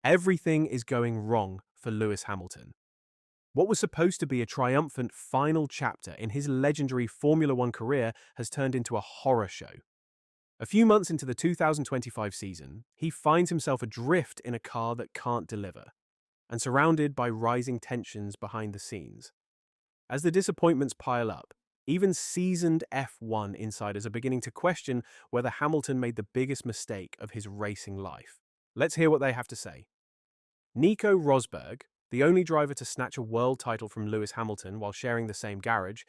Everything is going wrong for Lewis Hamilton. What was supposed to be a triumphant final chapter in his legendary Formula One career has turned into a horror show. A few months into the 2025 season, he finds himself adrift in a car that can't deliver, and surrounded by rising tensions behind the scenes. As the disappointments pile up, even seasoned F1 insiders are beginning to question whether Hamilton made the biggest mistake of his racing life. Let's hear what they have to say. Nico Rosberg, the only driver to snatch a world title from Lewis Hamilton while sharing the same garage,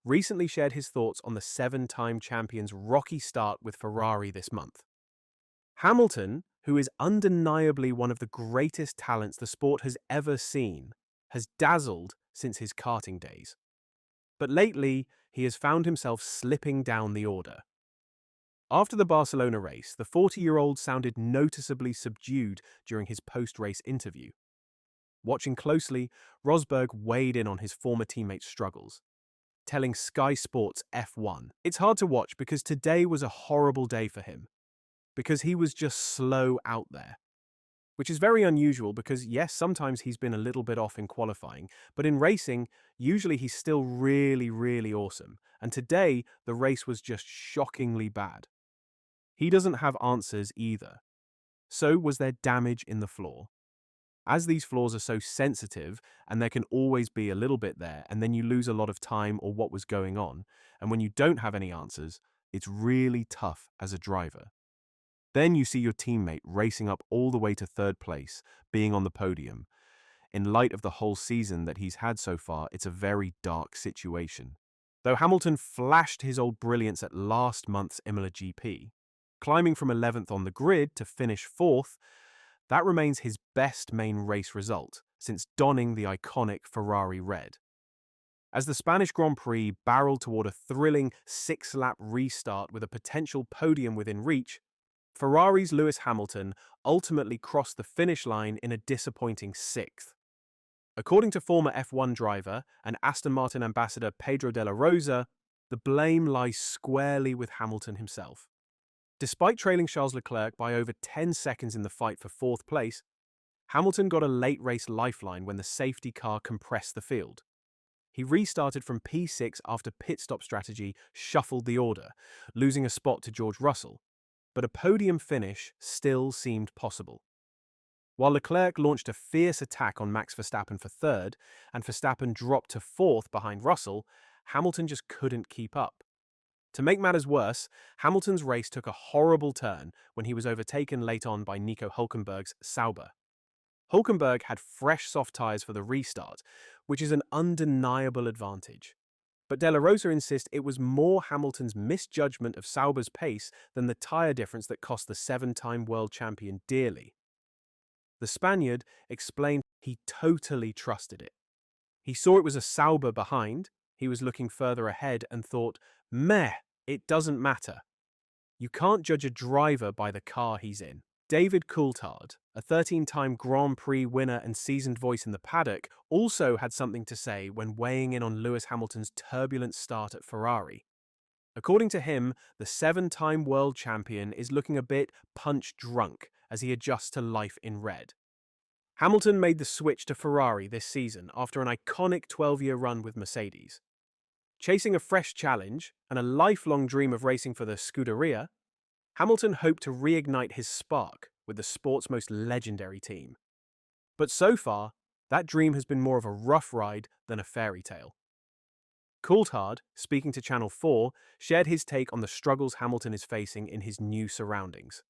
recently shared his thoughts on the seven-time champion's rocky start with Ferrari this month. Hamilton, who is undeniably one of the greatest talents the sport has ever seen, has dazzled since his karting days. But lately, he has found himself slipping down the order. After the Barcelona race, the 40-year-old sounded noticeably subdued during his post-race interview. Watching closely, Rosberg weighed in on his former teammate's struggles, telling Sky Sports F1, "It's hard to watch because today was a horrible day for him, because he was just slow out there." Which is very unusual because, yes, sometimes he's been a little bit off in qualifying, but in racing, usually he's still really, really awesome. And today, the race was just shockingly bad. He doesn't have answers either. So was there damage in the floor? As these floors are so sensitive, and there can always be a little bit there, and then you lose a lot of time or what was going on, and when you don't have any answers, it's really tough as a driver. Then you see your teammate racing up all the way to third place, being on the podium. In light of the whole season that he's had so far, it's a very dark situation. Though Hamilton flashed his old brilliance at last month's Imola GP, climbing from 11th on the grid to finish 4th, that remains his best main race result since donning the iconic Ferrari red. As the Spanish Grand Prix barreled toward a thrilling 6-lap restart with a potential podium within reach, Ferrari's Lewis Hamilton ultimately crossed the finish line in a disappointing 6th. According to former F1 driver and Aston Martin ambassador Pedro de la Rosa, the blame lies squarely with Hamilton himself. Despite trailing Charles Leclerc by over 10 seconds in the fight for 4th place, Hamilton got a late race lifeline when the safety car compressed the field. He restarted from P6 after pit stop strategy shuffled the order, losing a spot to George Russell. But a podium finish still seemed possible. While Leclerc launched a fierce attack on Max Verstappen for 3rd, and Verstappen dropped to 4th behind Russell, Hamilton just couldn't keep up. To make matters worse, Hamilton's race took a horrible turn when he was overtaken late on by Nico Hülkenberg's Sauber. Hülkenberg had fresh soft tyres for the restart, which is an undeniable advantage. But De La Rosa insists it was more Hamilton's misjudgment of Sauber's pace than the tyre difference that cost the 7-time world champion dearly. The Spaniard explained he totally trusted it. He saw it was a Sauber behind, he was looking further ahead and thought, meh, it doesn't matter. You can't judge a driver by the car he's in. David Coulthard, a 13-time Grand Prix winner and seasoned voice in the paddock, also had something to say when weighing in on Lewis Hamilton's turbulent start at Ferrari. According to him, the 7-time world champion is looking a bit punch-drunk as he adjusts to life in red. Hamilton made the switch to Ferrari this season after an iconic 12-year run with Mercedes. Chasing a fresh challenge and a lifelong dream of racing for the Scuderia, Hamilton hoped to reignite his spark with the sport's most legendary team. But so far, that dream has been more of a rough ride than a fairy tale. Coulthard, speaking to Channel 4, shared his take on the struggles Hamilton is facing in his new surroundings.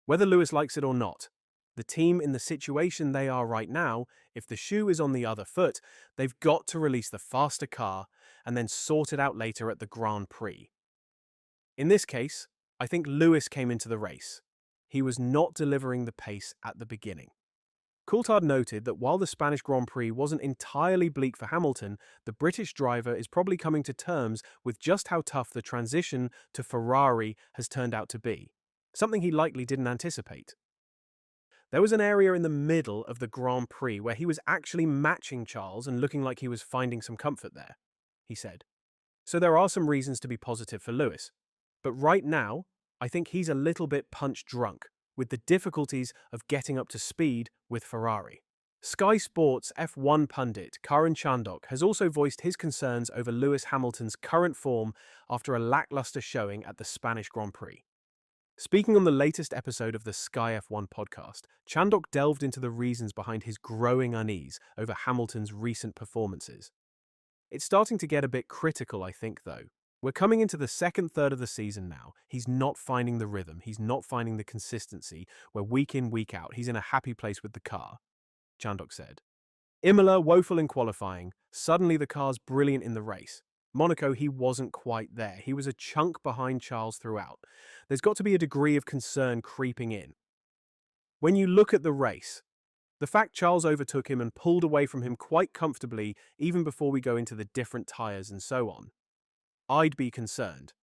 Whether Lewis likes it or not, the team in the situation they are right now, if the shoe is on the other foot, they've got to release the faster car and then sort it out later at the Grand Prix. In this case, I think Lewis came into the race. He was not delivering the pace at the beginning. Coulthard noted that while the Spanish Grand Prix wasn't entirely bleak for Hamilton, the British driver is probably coming to terms with just how tough the transition to Ferrari has turned out to be, something he likely didn't anticipate. There was an area in the middle of the Grand Prix where he was actually matching Charles and looking like he was finding some comfort there, he said. So there are some reasons to be positive for Lewis. But right now, I think he's a little bit punch drunk, with the difficulties of getting up to speed with Ferrari. Sky Sports F1 pundit Karun Chandhok has also voiced his concerns over Lewis Hamilton's current form after a lackluster showing at the Spanish Grand Prix. Speaking on the latest episode of the Sky F1 podcast, Chandhok delved into the reasons behind his growing unease over Hamilton's recent performances. It's starting to get a bit critical, I think, though. We're coming into the second third of the season now. He's not finding the rhythm. He's not finding the consistency where week in, week out, he's in a happy place with the car, Chandhok said. Imola, woeful in qualifying. Suddenly the car's brilliant in the race. Monaco, he wasn't quite there. He was a chunk behind Charles throughout. There's got to be a degree of concern creeping in. When you look at the race, the fact Charles overtook him and pulled away from him quite comfortably even before we go into the different tyres and so on, I'd be concerned.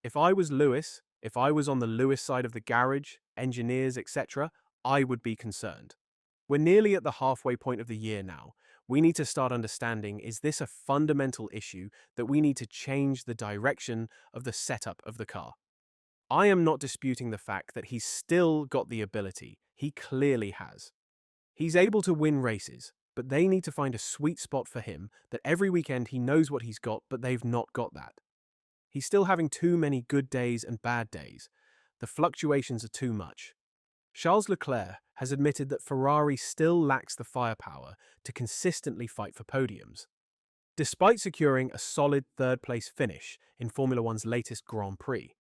If I was Lewis, if I was on the Lewis side of the garage, engineers, etc., I would be concerned. We're nearly at the halfway point of the year now. We need to start understanding, is this a fundamental issue that we need to change the direction of the setup of the car? I am not disputing the fact that he's still got the ability. He clearly has. He's able to win races, but they need to find a sweet spot for him that every weekend he knows what he's got, but they've not got that. He's still having too many good days and bad days. The fluctuations are too much. Charles Leclerc has admitted that Ferrari still lacks the firepower to consistently fight for podiums. Despite securing a solid third-place finish in Formula One's latest Grand Prix,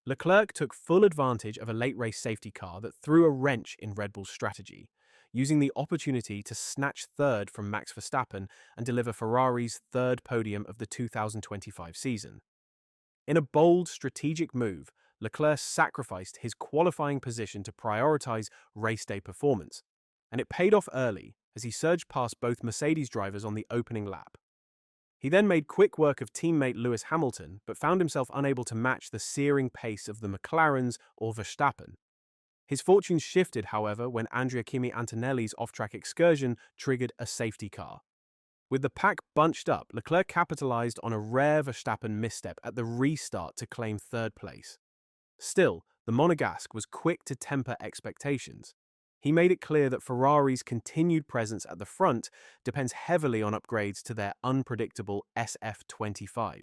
Leclerc took full advantage of a late-race safety car that threw a wrench in Red Bull's strategy, using the opportunity to snatch third from Max Verstappen and deliver Ferrari's third podium of the 2025 season. In a bold, strategic move, Leclerc sacrificed his qualifying position to prioritize race day performance, and it paid off early as he surged past both Mercedes drivers on the opening lap. He then made quick work of teammate Lewis Hamilton, but found himself unable to match the searing pace of the McLarens or Verstappen. His fortunes shifted, however, when Andrea Kimi Antonelli's off-track excursion triggered a safety car. With the pack bunched up, Leclerc capitalized on a rare Verstappen misstep at the restart to claim third place. Still, the Monegasque was quick to temper expectations. He made it clear that Ferrari's continued presence at the front depends heavily on upgrades to their unpredictable SF25.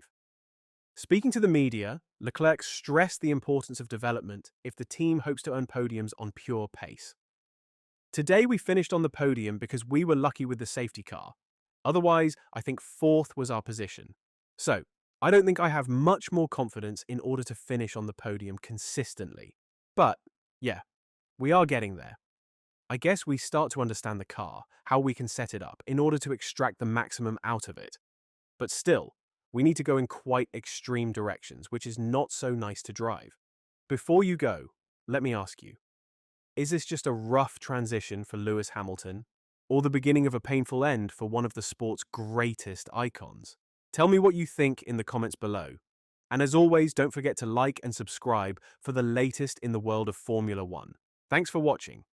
Speaking to the media, Leclerc stressed the importance of development if the team hopes to earn podiums on pure pace. Today we finished on the podium because we were lucky with the safety car. Otherwise, I think fourth was our position. So, I don't think I have much more confidence in order to finish on the podium consistently. But, yeah, we are getting there. I guess we start to understand the car, how we can set it up in order to extract the maximum out of it. But still, we need to go in quite extreme directions, which is not so nice to drive. Before you go, let me ask you, is this just a rough transition for Lewis Hamilton, or the beginning of a painful end for one of the sport's greatest icons? Tell me what you think in the comments below. And as always, don't forget to like and subscribe for the latest in the world of Formula One. Thanks for watching.